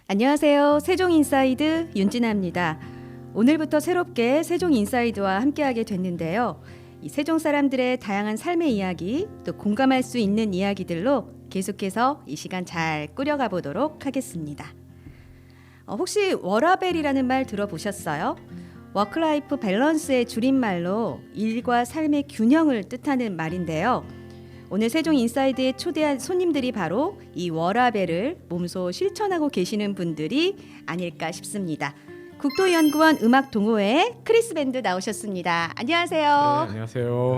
안녕하세요. 세종인사이드 윤진아입니다. 오늘부터 새롭게 세종인사이드와 함께하게 됐는데요. 이 세종 사람들의 다양한 삶의 이야기, 또 공감할 수 있는 이야기들로 계속해서 이 시간 잘 꾸려가 보도록 하겠습니다. 혹시 워라밸이라는 말 들어보셨어요? 워크라이프 밸런스의 줄임말로 일과 삶의 균형을 뜻하는 말인데요. 오늘 세종인사이드에 초대한 손님들이 바로 이 워라밸을 몸소 실천하고 계시는 분들이 아닐까 싶습니다. 국토연구원 음악동호회 크리스 밴드 나오셨습니다. 안녕하세요. 네, 안녕하세요.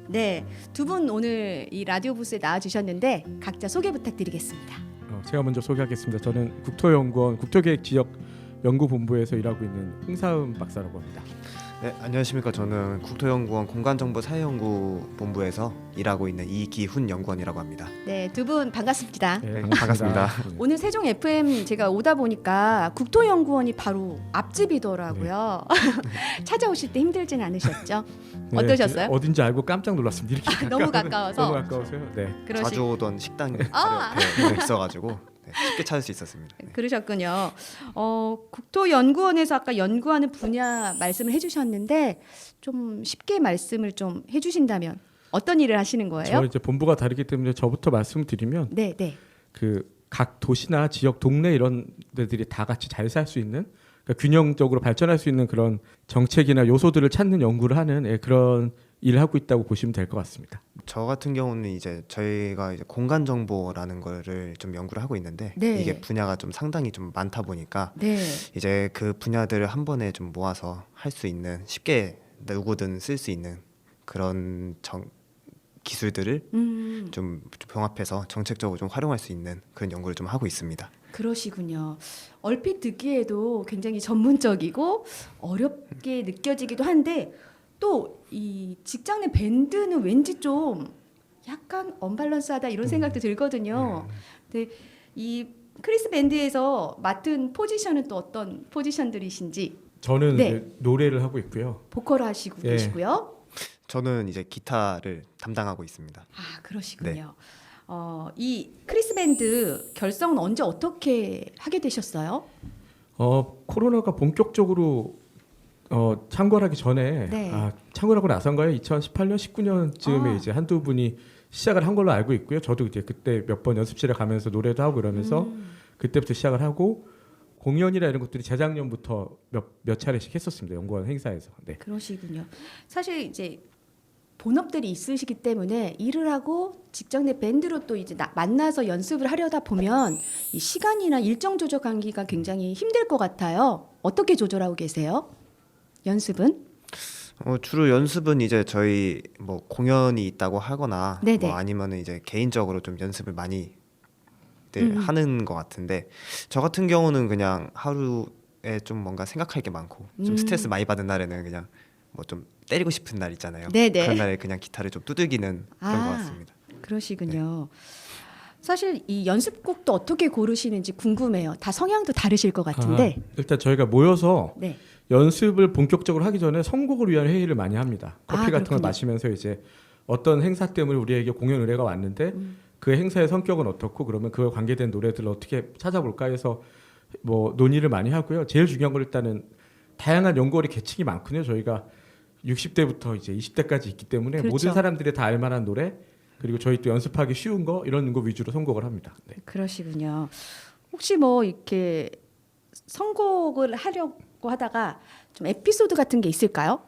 네, 두 분 오늘 이 라디오 부스에 나와주셨는데 각자 소개 부탁드리겠습니다. 제가 먼저 소개하겠습니다. 저는 국토연구원 국토계획지역연구본부에서 일하고 있는 홍사음 박사라고 합니다. 네, 안녕하십니까. 저는 국토연구원 공간정보사회연구본부에서 일하고 있는 이기훈 연구원이라고 합니다. 네, 두 분 반갑습니다. 네, 반갑습니다. 오늘 세종 FM 제가 오다 보니까 국토연구원이 바로 앞집이더라고요. 찾아오실 때 힘들진 않으셨죠? 네, 어떠셨어요? 어딘지 알고 깜짝 놀랐습니다. 이렇게 너무 가까워서. 너무 가까워서요. 네. 자주 오던 식당이 아! 바로 옆에 있어가지고 쉽게 찾을 수 있었습니다. 네. 그러셨군요. 국토연구원에서 아까 연구하는 분야 말씀을 해주셨는데 좀 쉽게 말씀을 좀 해주신다면 어떤 일을 하시는 거예요? 저 이제 본부가 다르기 때문에 저부터 말씀드리면 네, 네. 그 각 도시나 지역 동네 이런 데들이 다 같이 잘 살 수 있는 그러니까 균형적으로 발전할 수 있는 그런 정책이나 요소들을 찾는 연구를 하는 그런 일을 하고 있다고 보시면 될 것 같습니다. 저 같은 경우는 이제 저희가 이제 공간 정보라는 거를 좀 연구를 하고 있는데 네. 이게 분야가 좀 상당히 좀 많다 보니까 네. 이제 그 분야들을 한 번에 좀 모아서 할 수 있는 쉽게 누구든 쓸 수 있는 그런 기술들을 좀 병합해서 정책적으로 좀 활용할 수 있는 그런 연구를 좀 하고 있습니다. 그러시군요. 얼핏 듣기에도 굉장히 전문적이고 어렵게 느껴지기도 한데 또 이 직장 내 밴드는 왠지 좀 약간 언밸런스하다 이런 생각도 들거든요. 근데 이 크리스 밴드에서 맡은 포지션은 또 어떤 포지션들이신지 저는 네. 이제 노래를 하고 있고요. 보컬 하시고 예. 계시고요. 저는 이제 기타를 담당하고 있습니다. 아, 그러시군요. 이 크리스 밴드 결성은 언제 어떻게 하게 되셨어요? 코로나가 본격적으로 창궐하기 전에 네. 창궐하고 나선가요? 2018년, 19년쯤에 이제 한두 분이 시작을 한 걸로 알고 있고요. 저도 이제 그때 몇 번 연습실에 가면서 노래도 하고 이러면서 그때부터 시작을 하고 공연이나 이런 것들이 재작년부터 몇 차례씩 했었습니다. 연구원 행사에서. 네. 그러시군요. 사실 이제 본업들이 있으시기 때문에 일을 하고 직장 내 밴드로 또 이제 만나서 연습을 하려다 보면 이 시간이나 일정 조절하기가 굉장히 힘들 것 같아요. 어떻게 조절하고 계세요? 연습은? 주로 연습은 이제 저희 뭐 공연이 있다고 하거나 네네. 뭐 아니면은 이제 개인적으로 좀 연습을 많이 하는 것 같은데 저 같은 경우는 그냥 하루에 좀 뭔가 생각할 게 많고 좀 스트레스 많이 받은 날에는 그냥 뭐 좀 때리고 싶은 날 있잖아요. 네네. 그런 날에 그냥 기타를 좀 두들기는 그런 것 같습니다. 그러시군요. 사실 이 연습곡도 어떻게 고르시는지 궁금해요. 다 성향도 다르실 것 같은데. 일단 저희가 모여서 네. 연습을 본격적으로 하기 전에 선곡을 위한 회의를 많이 합니다. 커피 같은 걸 그렇군요. 마시면서 이제 어떤 행사 때문에 우리에게 공연 의뢰가 왔는데 그 행사의 성격은 어떻고 그러면 그에 관계된 노래들을 어떻게 찾아볼까 해서 뭐 논의를 많이 하고요. 제일 중요한 건 일단은 다양한 연구원의 계층이 많거든요. 저희가 60대부터 이제 20대까지 있기 때문에 그렇죠. 모든 사람들이 다 알만한 노래 그리고 저희 또 연습하기 쉬운 거 이런 거 위주로 선곡을 합니다. 네. 그러시군요. 혹시 뭐 이렇게 선곡을 하려고 하다가 좀 에피소드 같은 게 있을까요?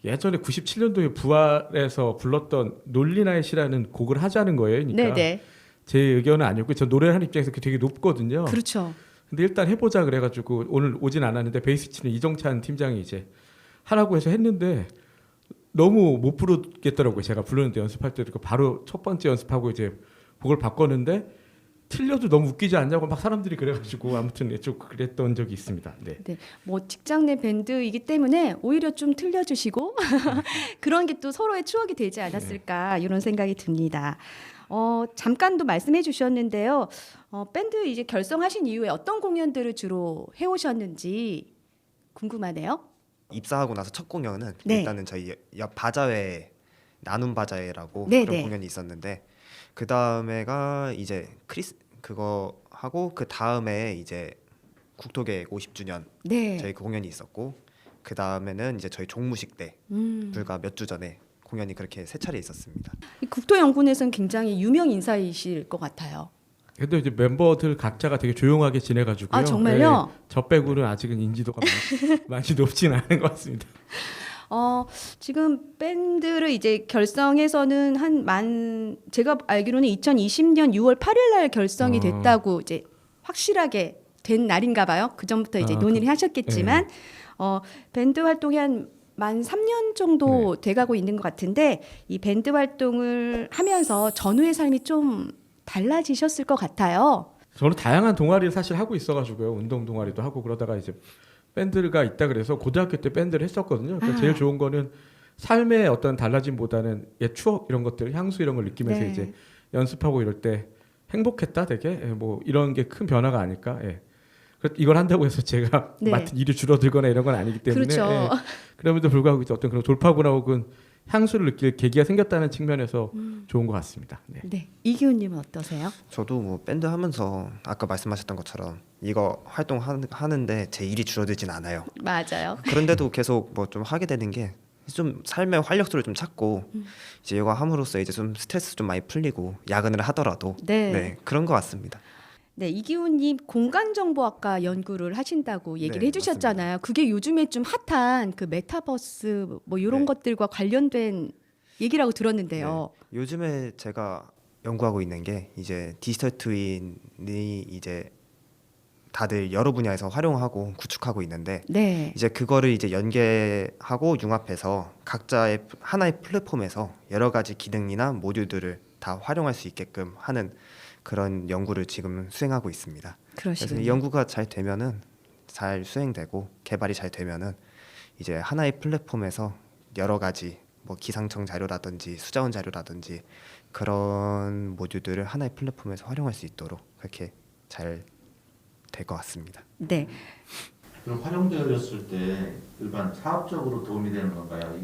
예전에 97년도에 부활에서 불렀던 논리나잇이라는 곡을 하자는 거예요. 그러니까 네네. 제 의견은 아니었고 저 노래를 하는 입장에서 그게 되게 높거든요. 그렇죠. 근데 일단 해보자 그래가지고 오늘 오진 않았는데 베이스 치는 이정찬 팀장이 이제 하라고 해서 했는데 너무 못 부르겠더라고요. 제가 부르는데 연습할 때 바로 첫 번째 연습하고 이제 곡을 바꿨는데 틀려도 너무 웃기지 않냐고 막 사람들이 그래가지고 아무튼 좀 그랬던 적이 있습니다. 네. 네, 뭐 직장 내 밴드이기 때문에 오히려 좀 틀려주시고 그런 게 또 서로의 추억이 되지 않았을까 이런 생각이 듭니다. 잠깐도 말씀해 주셨는데요. 밴드 이제 결성하신 이후에 어떤 공연들을 주로 해오셨는지 궁금하네요. 입사하고 나서 첫 공연은 네. 일단은 저희 옆 바자회 나눔 바자회라고 네네. 그런 공연이 있었는데 그 다음에가 이제 그거 하고 그 다음에 이제 국토계획 50주년 네. 저희 그 공연이 있었고 그 다음에는 이제 저희 종무식 때 불과 몇 주 전에 공연이 그렇게 세 차례 있었습니다. 이 국토연구원에서는 굉장히 유명 인사이실 것 같아요. 근데 이제 멤버들 각자가 되게 조용하게 지내가지고요. 아, 정말요? 저 빼고는 아직은 인지도가 많이 높지는 않은 것 같습니다. 지금 밴드를 이제 결성해서는 제가 알기로는 2020년 6월 8일 날 결성이 됐다고 이제 확실하게 된 날인가 봐요. 그 전부터 이제 논의를 하셨겠지만 밴드 활동이 만 3년 정도 돼가고 있는 것 같은데 이 밴드 활동을 하면서 전후의 삶이 좀 달라지셨을 것 같아요. 저는 다양한 동아리를 사실 하고 있어가지고요. 운동 동아리도 하고 그러다가 이제 밴드가 있다 그래서 고등학교 때 밴드를 했었거든요. 그러니까 제일 좋은 거는 삶의 어떤 달라짐보다는 옛 추억 이런 것들, 향수 이런 걸 느끼면서 네. 이제 연습하고 이럴 때 행복했다 되게 뭐 이런 게 큰 변화가 아닐까. 이걸 한다고 해서 제가 네. 맡은 일이 줄어들거나 이런 건 아니기 때문에 그렇죠. 그럼에도 불구하고 이제 어떤 그런 돌파구나 혹은 향수를 느낄 계기가 생겼다는 측면에서 좋은 것 같습니다. 네. 네. 이기훈님은 어떠세요? 저도 뭐 밴드 하면서 아까 말씀하셨던 것처럼 이거 활동하는데 제 일이 줄어들진 않아요. 맞아요. 그런데도 계속 뭐 좀 하게 되는 게 좀 삶의 활력소를 좀 찾고 이제 이거 함으로써 이제 좀 스트레스 좀 많이 풀리고 야근을 하더라도 네. 그런 것 같습니다. 네, 이기훈님 공간정보학과 연구를 하신다고 얘기를 네, 해주셨잖아요. 그게 요즘에 좀 핫한 그 메타버스 뭐 이런 네. 것들과 관련된 얘기라고 들었는데요. 네. 요즘에 제가 연구하고 있는 게 이제 디지털 트윈이 이제 다들 여러 분야에서 활용하고 구축하고 있는데 네, 이제 그거를 이제 연계하고 융합해서 각자의 하나의 플랫폼에서 여러 가지 기능이나 모듈들을 다 활용할 수 있게끔 하는 그런 연구를 지금 수행하고 있습니다. 그래서 그러시군요. 이 연구가 잘 되면은 잘 수행되고 개발이 잘 되면은 이제 하나의 플랫폼에서 여러 가지 뭐 기상청 자료라든지 수자원 자료라든지 그런 모듈들을 하나의 플랫폼에서 활용할 수 있도록 그렇게 잘 될 것 같습니다. 네, 그럼 활용되었을 때 일반 사업적으로 도움이 되는 건가요?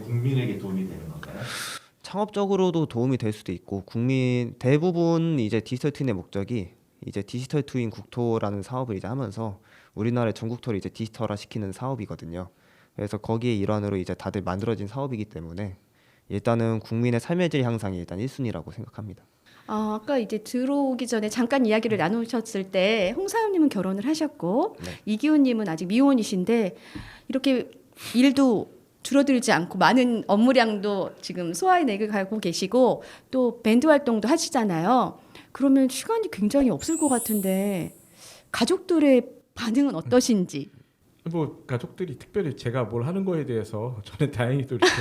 국민에게 도움이 되는 건가요? 창업적으로도 도움이 될 수도 있고 국민 대부분 이제 디지털 트윈의 목적이 이제 디지털 트윈 국토라는 사업을 이제 하면서 우리나라의 전국토를 이제 디지털화 시키는 사업이거든요. 그래서 거기에 일환으로 이제 다들 만들어진 사업이기 때문에 일단은 국민의 삶의 질 향상이 일단 1순위라고 생각합니다. 아까 이제 들어오기 전에 잠깐 이야기를 나누셨을 때 홍사연님은 결혼을 하셨고 네. 이기훈님은 아직 미혼이신데 이렇게 일도 줄어들지 않고 많은 업무량도 지금 소화해내고 가고 계시고 또 밴드 활동도 하시잖아요. 그러면 시간이 굉장히 없을 것 같은데 가족들의 반응은 어떠신지? 뭐 가족들이 특별히 제가 뭘 하는 거에 대해서 저는 다행히도 이렇게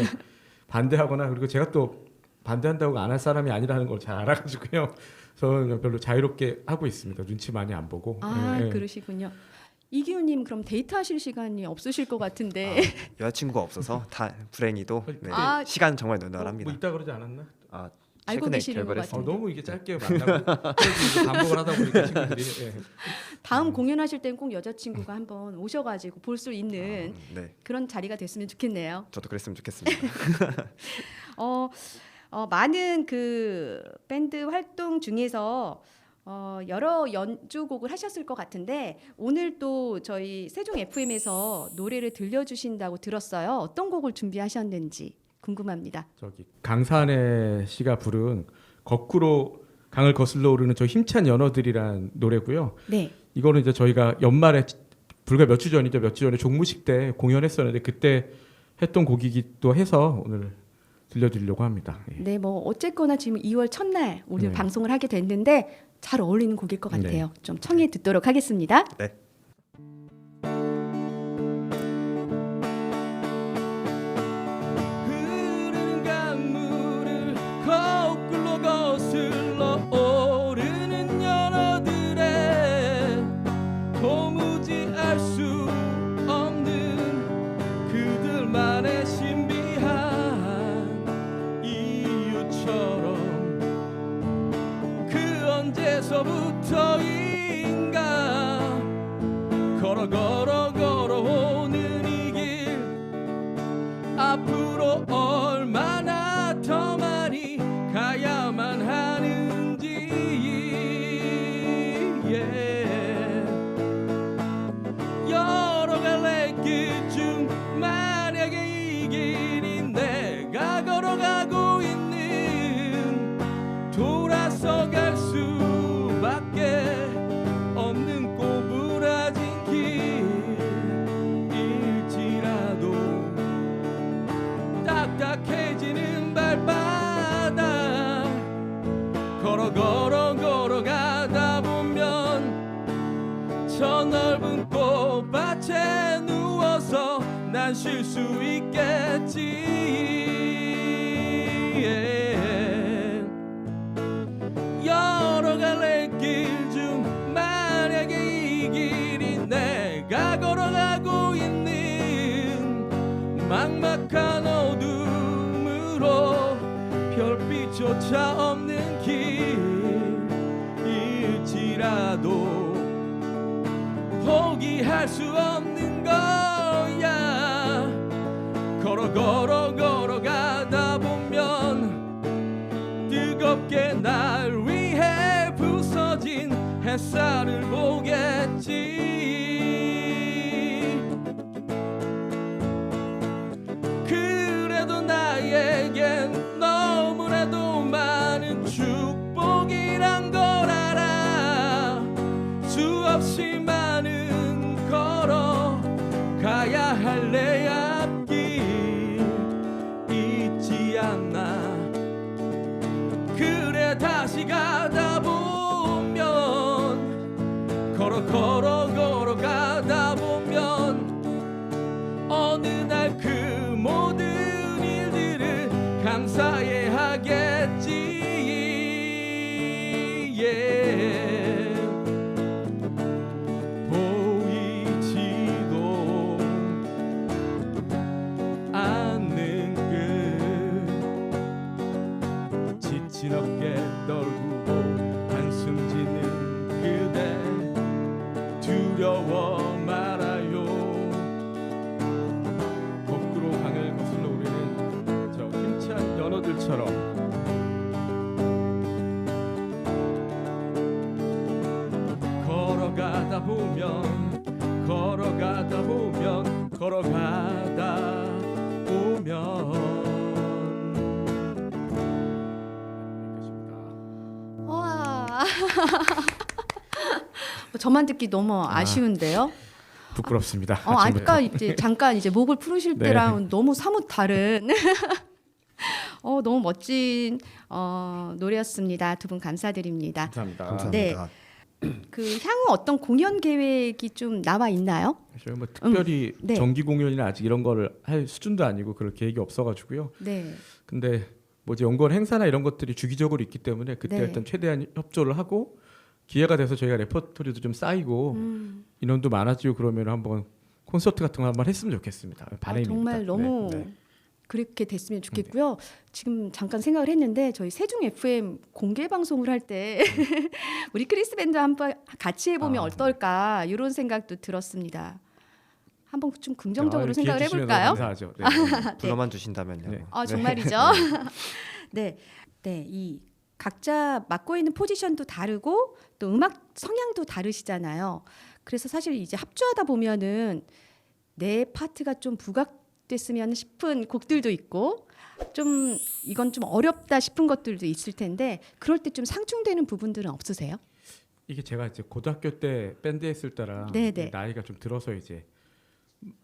반대하거나 그리고 제가 또 반대한다고 안 할 사람이 아니라는 걸 잘 알아가지고요. 저는 별로 자유롭게 하고 있습니다. 눈치 많이 안 보고. 그러시군요. 이기훈님 그럼 데이트하실 시간이 없으실 것 같은데. 여자친구가 없어서 다 불행히도 아. 시간 정말 뭐 논논합니다. 이따 그러지 않았나? 알고 최근에 계시는 것 결별했습니다. 같은데. 너무 이게 짧게 만나고 그래서 반복을 하다 보니까 친구들이 다음 공연하실 땐 꼭 여자친구가 한번 오셔가지고 볼 수 있는 네, 그런 자리가 됐으면 좋겠네요. 저도 그랬으면 좋겠습니다. 많은 그 밴드 활동 중에서 여러 연주곡을 하셨을 것 같은데 오늘 또 저희 세종 FM에서 노래를 들려주신다고 들었어요. 어떤 곡을 준비하셨는지 궁금합니다. 저기 강산의 씨가 부른 거꾸로 강을 거슬러 오르는 저 힘찬 연어들이란 노래고요. 네. 이거는 이제 저희가 연말에 불과 몇 주 전이죠. 몇 주 전에 종무식 때 공연했었는데 그때 했던 곡이기도 해서 오늘 들려드리려고 합니다. 예. 네, 뭐 어쨌거나 지금 2월 첫날 오늘 네. 방송을 하게 됐는데 잘 어울리는 곡일 것 같아요. 네. 좀 청해 듣도록 하겠습니다. 네. 흐르는 강물을 거꾸로 거슬러 오르는 연어들의 도무지 알 수 없는 그들만의 신비한 이유처럼 그 언제서부터인가 걸어오는 이 길 앞으로 얼마나 더 많이 가야만 하는지 쉴 수 있겠지. 여러 갈래 길 중 만약에 이 길이 내가 걸어가고 있는 막막한 어둠으로 별빛조차 없는 길일지라도 포기할 수 없는 거야. 걸어가다 보면 뜨겁게 날 위해 부서진 햇살을 보겠지. 그래도 나에겐 너무나도 많은 축복이란 걸 알아. 수없이 많은 걸어가야 할 내 앞길 잊지 않나. 그래 다시 가다 보면 걸어가다 보면 어느 날 그 모든 일들을 감사해 하겠지. 보이지도 않는 그 지친 어깨 떨구고 한숨 짓는 그대 두려워 말아요. 거꾸로 강을 거슬러 우리는 저 힘찬 연어들처럼 걸어가다 보면 와. 저만 듣기 너무 아쉬운데요. 부끄럽습니다. 아까 이제 잠깐 이제 목을 푸르실 네. 때랑 너무 사뭇 다른 너무 멋진 노래였습니다. 두 분 감사드립니다. 감사합니다. 감사합니다. 그 향후 어떤 공연 계획이 좀 나와 있나요? 저희 뭐 특별히 네. 정기 공연이나 아직 이런 거를 할 수준도 아니고 그럴 계획이 없어가지고요. 네. 근데 뭐지 연구원 행사나 이런 것들이 주기적으로 있기 때문에 그때 네. 일단 최대한 협조를 하고 기회가 돼서 저희가 레퍼토리도 좀 쌓이고 인원도 많아지고 그러면 한번 콘서트 같은 거 한번 했으면 좋겠습니다. 바람입니다. 정말 너무 네. 그렇게 됐으면 좋겠고요. 지금 잠깐 생각을 했는데 저희 세종 FM 공개 방송을 할 때 우리 크리스 밴드 한번 같이 해보면 어떨까 이런 생각도 들었습니다. 한번 좀 긍정적으로 기회 생각을 주시면 해볼까요? 감사하죠. 네. 불러만 주신다면요. 네. 정말이죠. 네, 네, 이 각자 맡고 있는 포지션도 다르고 또 음악 성향도 다르시잖아요. 그래서 사실 이제 합주하다 보면은 내 파트가 좀 부각됐으면 싶은 곡들도 있고 좀 이건 좀 어렵다 싶은 것들도 있을 텐데 그럴 때 좀 상충되는 부분들은 없으세요? 이게 제가 이제 고등학교 때 밴드 했을 때랑 네네. 나이가 좀 들어서 이제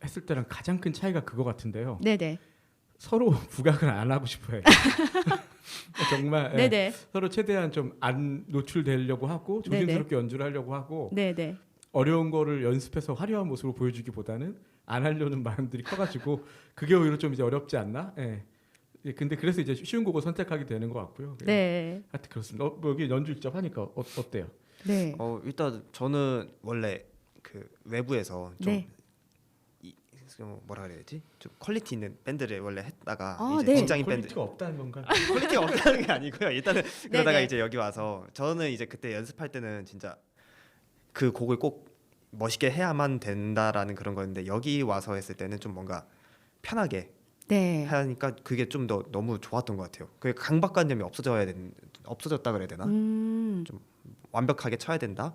했을 때랑 가장 큰 차이가 그거 같은데요. 네네. 서로 부각을 안 하고 싶어요. 정말 예, 네네. 서로 최대한 좀 안 노출되려고 하고 조심스럽게 연주를 하려고 하고 네네. 어려운 거를 연습해서 화려한 모습으로 보여주기보다는 안 하려는 마음들이 커가지고 그게 오히려 좀 이제 어렵지 않나? 예. 예, 근데 그래서 이제 쉬운 곡을 선택하게 되는 것 같고요. 네. 하여튼 그렇습니다. 뭐 여기 연주 직접 하니까 어때요? 네. 일단 저는 원래 그 외부에서 좀 네. 뭐라 그래야지? 좀 퀄리티 있는 밴드를 원래 했다가 아, 이제 네. 직장인 밴드 퀄리티가 없다는 건가? 퀄리티가 없다는 게 아니고요. 일단은 그러다가 네네. 이제 여기 와서 저는 이제 그때 연습할 때는 진짜 그 곡을 꼭 멋있게 해야만 된다라는 그런 거였는데 여기 와서 했을 때는 좀 뭔가 편하게 네. 하니까 그게 좀 더 너무 좋았던 것 같아요. 그 강박관념이 없어졌다 그래야 되나? 좀 완벽하게 쳐야 된다.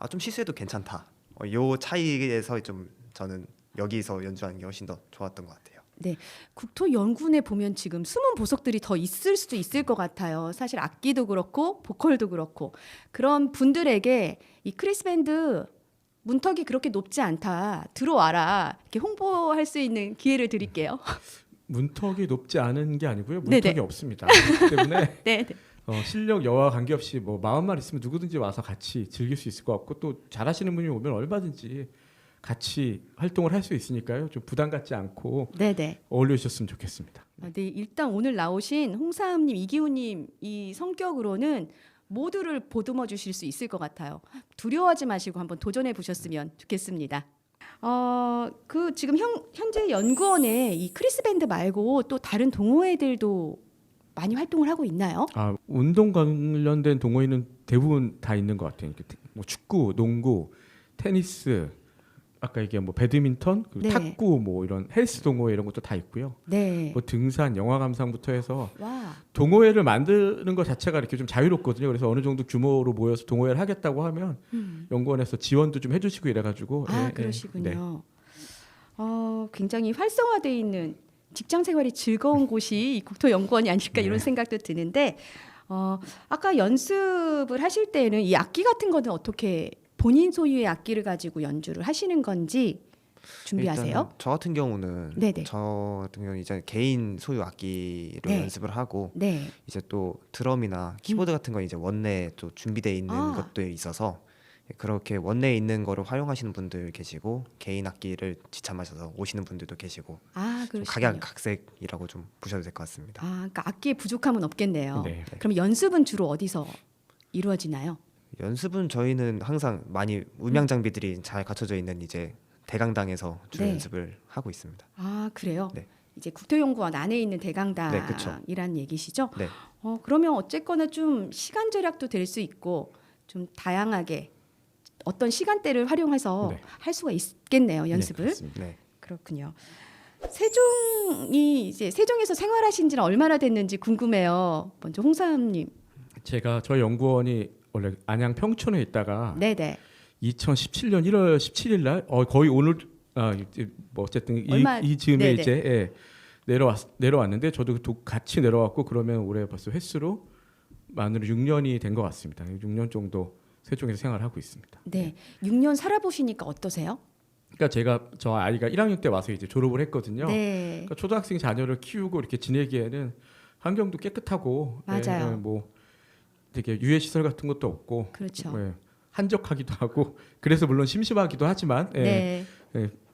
좀 실수해도 괜찮다. 요 차이에서 좀 저는 여기서 연주하는 게 훨씬 더 좋았던 것 같아요. 네, 국토연구원에 보면 지금 숨은 보석들이 더 있을 수도 있을 것 같아요. 사실 악기도 그렇고 보컬도 그렇고 그런 분들에게 이 크리스 밴드 문턱이 그렇게 높지 않다. 들어와라. 이렇게 홍보할 수 있는 기회를 드릴게요. 문턱이 높지 않은 게 아니고요. 네네. 문턱이 없습니다. 그렇기 때문에 네, 네. 실력 여와 관계없이 뭐 마음만 있으면 누구든지 와서 같이 즐길 수 있을 것 같고 또 잘하시는 분이 오면 얼마든지 같이 활동을 할 수 있으니까요. 좀 부담 갖지 않고 네네. 어울려 주셨으면 좋겠습니다. 네, 일단 오늘 나오신 홍사암님, 이기훈님 이 성격으로는 모두를 보듬어 주실 수 있을 것 같아요. 두려워하지 마시고 한번 도전해 보셨으면 좋겠습니다. 그 지금 현재 연구원에 이 크리스 밴드 말고 또 다른 동호회들도 많이 활동을 하고 있나요? 운동 관련된 동호회는 대부분 다 있는 것 같아요. 뭐 축구, 농구, 테니스, 아까 얘기한 뭐 배드민턴, 네. 탁구, 뭐 이런 헬스 동호회 이런 것도 다 있고요. 네. 뭐 등산, 영화 감상부터 해서 와. 동호회를 만드는 것 자체가 이렇게 좀 자유롭거든요. 그래서 어느 정도 규모로 모여서 동호회를 하겠다고 하면 연구원에서 지원도 좀 해주시고 이래가지고. 그러시군요. 네. 굉장히 활성화되어 있는 직장 생활이 즐거운 곳이 이 국토연구원이 아닐까 이런 생각도 드는데 아까 연습을 하실 때는 이 악기 같은 거는 어떻게 본인 소유의 악기를 가지고 연주를 하시는 건지 준비하세요? 일단은 저 같은 경우는 네네. 이제 개인 소유 악기로 네. 연습을 하고 네. 이제 또 드럼이나 키보드 같은 건 이제 원내에 또 준비되어 있는 것들이 있어서 그렇게 원내에 있는 거를 활용하시는 분들 계시고 개인 악기를 지참하셔서 오시는 분들도 계시고 좀 그러시군요. 각양각색이라고 좀 보셔도 될 것 같습니다. 그러니까 악기의 부족함은 없겠네요. 네. 그럼 연습은 주로 어디서 이루어지나요? 연습은 저희는 항상 많이 음향 장비들이 잘 갖춰져 있는 이제 대강당에서 주로 네. 연습을 하고 있습니다. 그래요? 네. 이제 국토연구원 안에 있는 네, 그쵸. 대강당이란 얘기시죠? 네. 그러면 어쨌거나 좀 시간 절약도 될 수 있고 좀 다양하게 어떤 시간대를 활용해서 네. 할 수가 있겠네요, 연습을. 그렇습니다. 네. 그렇군요. 세종에서 생활하신 지는 얼마나 됐는지 궁금해요. 먼저 홍사암님. 제가 저희 연구원이 원래 안양 평촌에 있다가 네네. 2017년 1월 17일 날 거의 오늘 뭐 어쨌든 이 즈음에 네네. 이제 내려왔는데 저도 같이 내려왔고 그러면 올해 벌써 횟수로 만으로 6년이 된 것 같습니다. 6년 정도 세종에서 생활하고 있습니다. 네. 6년 살아보시니까 어떠세요? 그러니까 저 아이가 1학년 때 와서 이제 졸업을 했거든요. 네. 그러니까 초등학생 자녀를 키우고 이렇게 지내기에는 환경도 깨끗하고 맞아요. 뭐 되게 유해 시설 같은 것도 없고 그렇죠. 한적하기도 하고 그래서 물론 심심하기도 하지만 네.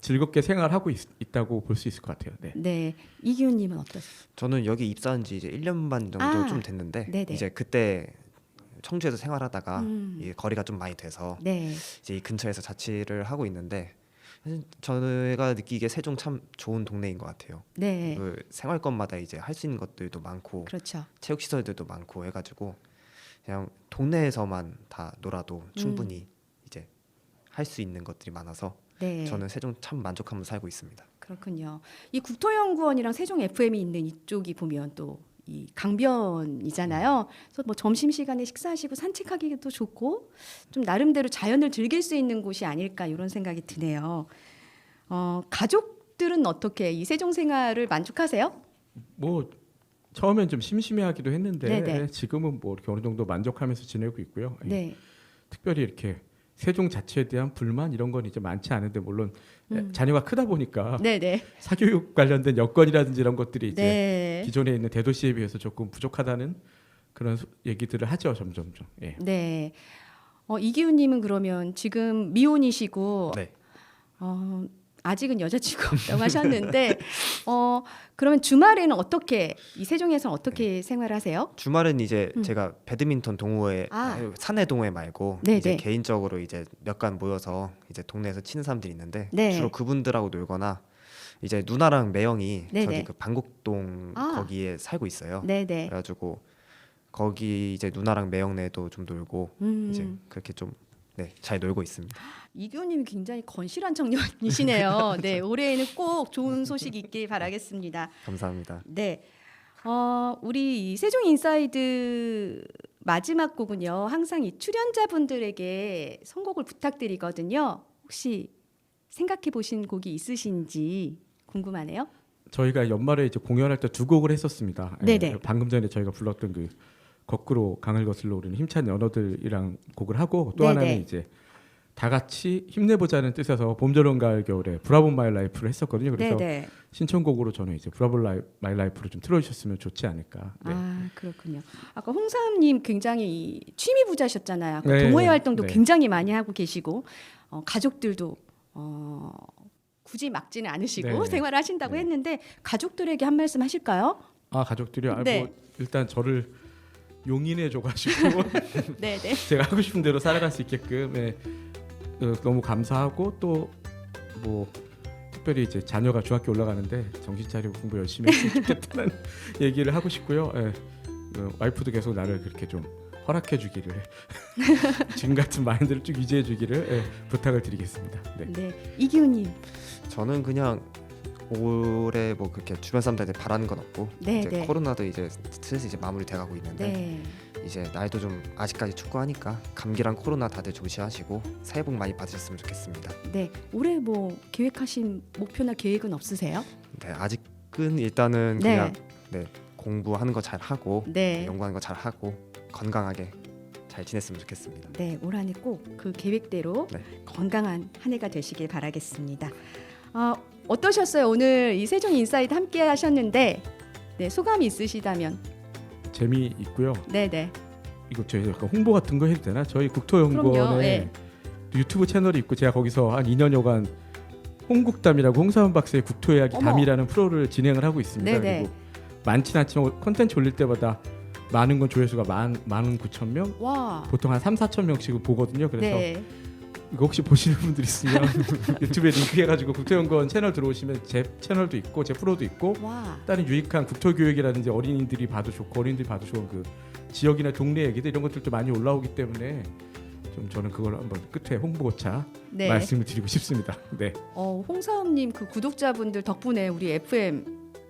즐겁게 생활하고 있다고 볼 수 있을 것 같아요. 네. 네. 이기훈님은 어떠세요? 저는 여기 입사한 지 이제 1년 반 정도 좀 됐는데 네네. 이제 그때 청주에서 생활하다가 음. 이 거리가 좀 많이 돼서 네. 이제 이 근처에서 자취를 하고 있는데 저희가 느끼기에 세종 참 좋은 동네인 것 같아요. 네. 그 생활권마다 이제 할 수 있는 것들도 많고 그렇죠. 체육 시설들도 많고 해가지고 그냥 동네에서만 다 놀아도 충분히 이제 할 수 있는 것들이 많아서 네. 저는 세종 참 만족하면서 살고 있습니다. 그렇군요. 이 국토연구원이랑 세종 FM이 있는 이쪽이 보면 또 이 강변이잖아요. 그래서 뭐 점심 시간에 식사하시고 산책하기도 좋고 좀 나름대로 자연을 즐길 수 있는 곳이 아닐까 이런 생각이 드네요. 가족들은 어떻게 이 세종 생활을 만족하세요? 뭐 처음엔 좀 심심해하기도 했는데 네네. 지금은 뭐 이렇게 어느 정도 만족하면서 지내고 있고요. 네. 특별히 이렇게 세종 자체에 대한 불만 이런 건 이제 많지 않은데 물론 자녀가 크다 보니까 네네. 사교육 관련된 여건이라든지 이런 것들이 이제 네. 기존에 있는 대도시에 비해서 조금 부족하다는 그런 얘기들을 하죠 점점점. 예. 네. 이기훈님은 그러면 지금 미혼이시고 네. 아직은 여자친구 없다고 하셨는데 그러면 주말에는 어떻게 이 세종에서는 어떻게 생활하세요? 주말은 이제 제가 배드민턴 동호회 사내 동호회 말고 네네. 이제 개인적으로 이제 몇 간 모여서 이제 동네에서 치는 사람들이 있는데 네. 주로 그분들하고 놀거나 이제 누나랑 매형이 네네. 저기 그 방곡동 아. 거기에 살고 있어요. 네네. 그래가지고 거기 이제 누나랑 매형네도 좀 놀고 이제 그렇게 좀 잘 놀고 있습니다. 이기훈님이 굉장히 건실한 청년이시네요. 네, 올해에는 꼭 좋은 소식 있길 바라겠습니다. 감사합니다. 네, 우리 이 세종 인사이드 마지막 곡은요. 항상 이 출연자분들에게 선곡을 부탁드리거든요. 혹시 생각해 보신 곡이 있으신지 궁금하네요. 저희가 연말에 이제 공연할 때 두 곡을 했었습니다. 네네. 방금 전에 저희가 불렀던 그 거꾸로 강을 거슬러 오르는 힘찬 연어들이랑 곡을 하고 또 네네. 하나는 이제 다 같이 힘내보자는 뜻에서 봄, 여름, 가을, 겨울에 브라보 마이 라이프를 했었거든요. 그래서 네네. 신청곡으로 저는 이제 브라보 마이 라이프를 좀 틀어주셨으면 좋지 않을까. 네. 그렇군요. 아까 홍사암님 굉장히 취미 부자셨잖아요. 아까 네, 동호회 활동도 네. 굉장히 많이 하고 계시고 가족들도 굳이 막지는 않으시고 네. 생활을 하신다고 네. 했는데 가족들에게 한 말씀 하실까요? 가족들이 네. 뭐 일단 저를 용인해 줘가지고 네, 네. 제가 하고 싶은 대로 살아갈 수 있게끔 너무 감사하고 또 뭐 특별히 이제 자녀가 중학교 올라가는데 정신 차리고 공부 열심히 했으면 좋겠다는 얘기를 하고 싶고요. 와이프도 계속 나를 그렇게 좀 허락해 주기를 지금 같은 마인드를 쭉 유지해 주기를 부탁을 드리겠습니다. 네. 네. 이기훈님. 저는 그냥 올해 뭐 그렇게 주변 사람들한테 바라는 건 없고 네, 이제 네. 코로나도 이제 슬슬 이제 마무리돼가고 있는데 네. 이제 나이도 좀 아직까지 축구하니까 감기랑 코로나 다들 조심하시고 새해 복 많이 받으셨으면 좋겠습니다. 네. 올해 뭐 계획하신 목표나 계획은 없으세요? 네, 아직은 일단은 네. 그냥 공부하는 거 잘 하고 네. 연구하는 거 잘 하고 건강하게 잘 지냈으면 좋겠습니다. 네, 올 한 해 꼭 그 계획대로 네. 건강한 한 해가 되시길 바라겠습니다. 어떠셨어요? 오늘 이 세종 인사이드 함께 하셨는데 네, 소감이 있으시다면. 재미 있고요. 네, 네. 이거 저희 약간 홍보 같은 거 해도 되나? 저희 그럼요. 국토연구원에 네. 유튜브 채널이 있고 제가 거기서 한 2년여간 홍국담이라고 홍사원 박사의 국토이야기 어머. 담이라는 프로를 진행을 하고 있습니다. 네네. 그리고 많진 않지만 콘텐츠 올릴 때마다 많은 건 조회수가 19,000명, 와. 보통 한 3-4천 명씩 보거든요. 그래서 네. 이거 혹시 보시는 분들 있으면 유튜브에 링크해가지고 국토연구원 채널 들어오시면 제 채널도 있고 제 프로도 있고 와. 다른 유익한 국토교육이라든지 어린이들이 봐도 좋고 어린이들이 봐도 좋은 그 지역이나 동네 얘기들 이런 것들도 많이 올라오기 때문에 좀 저는 그걸 한번 끝에 홍보차 네. 말씀을 드리고 싶습니다. 네. 홍사음님 그 구독자분들 덕분에 우리 FM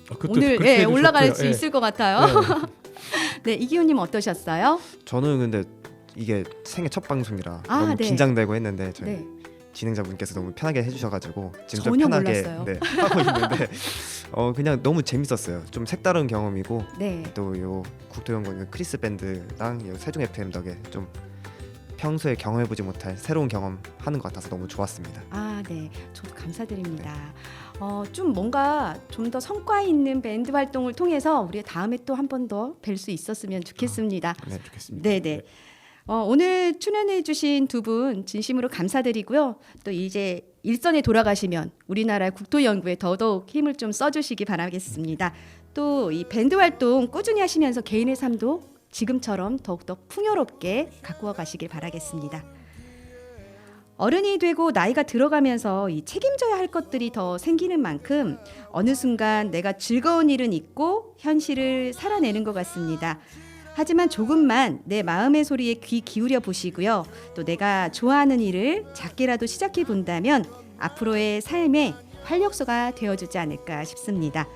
그것도 오늘 그렇게 해도 올라갈 좋고요. 수 있을 것 같아요. 네, 이기훈님 어떠셨어요? 저는 근데 이게 생애 첫 방송이라 아, 너무 네. 긴장되고 했는데 저희 네. 진행자분께서 너무 편하게 해주셔가지고 지금 좀 전혀 편하게 몰랐어요. 하고 있는데 그냥 너무 재밌었어요. 좀 색다른 경험이고 네. 또 요 국토연구원 크리스 밴드랑 요 세종 FM 덕에 좀 평소에 경험해보지 못할 새로운 경험 하는 것 같아서 너무 좋았습니다. 네. 저도 감사드립니다. 좀 뭔가 좀 더 성과 있는 밴드 활동을 통해서 우리 다음에 또 한 번 더 뵐 수 있었으면 좋겠습니다. 네, 좋겠습니다. 네, 네. 오늘 출연해주신 두 분 진심으로 감사드리고요. 또 이제 일선에 돌아가시면 우리나라 국토 연구에 더더욱 힘을 좀 써주시기 바라겠습니다. 또 이 밴드 활동 꾸준히 하시면서 개인의 삶도 지금처럼 더욱더 풍요롭게 가꾸어 가시길 바라겠습니다. 어른이 되고 나이가 들어가면서 이 책임져야 할 것들이 더 생기는 만큼 어느 순간 내가 즐거운 일은 있고 현실을 살아내는 것 같습니다. 하지만 조금만 내 마음의 소리에 귀 기울여 보시고요. 또 내가 좋아하는 일을 작게라도 시작해 본다면 앞으로의 삶의 활력소가 되어주지 않을까 싶습니다.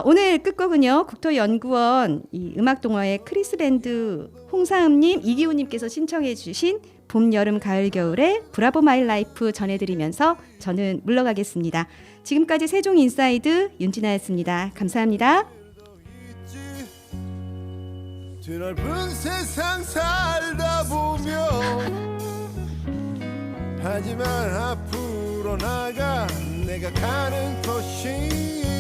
오늘 끝곡은요. 국토연구원 이 음악동화의 크리스밴드 홍사음님, 이기훈님께서 신청해 주신 봄, 여름, 가을, 겨울의 브라보 마이 라이프 전해드리면서 저는 물러가겠습니다. 지금까지 세종인사이드 윤진아였습니다. 감사합니다. 드넓은 세상 살다 보면 하지만 앞으로 나가 내가 가는 것이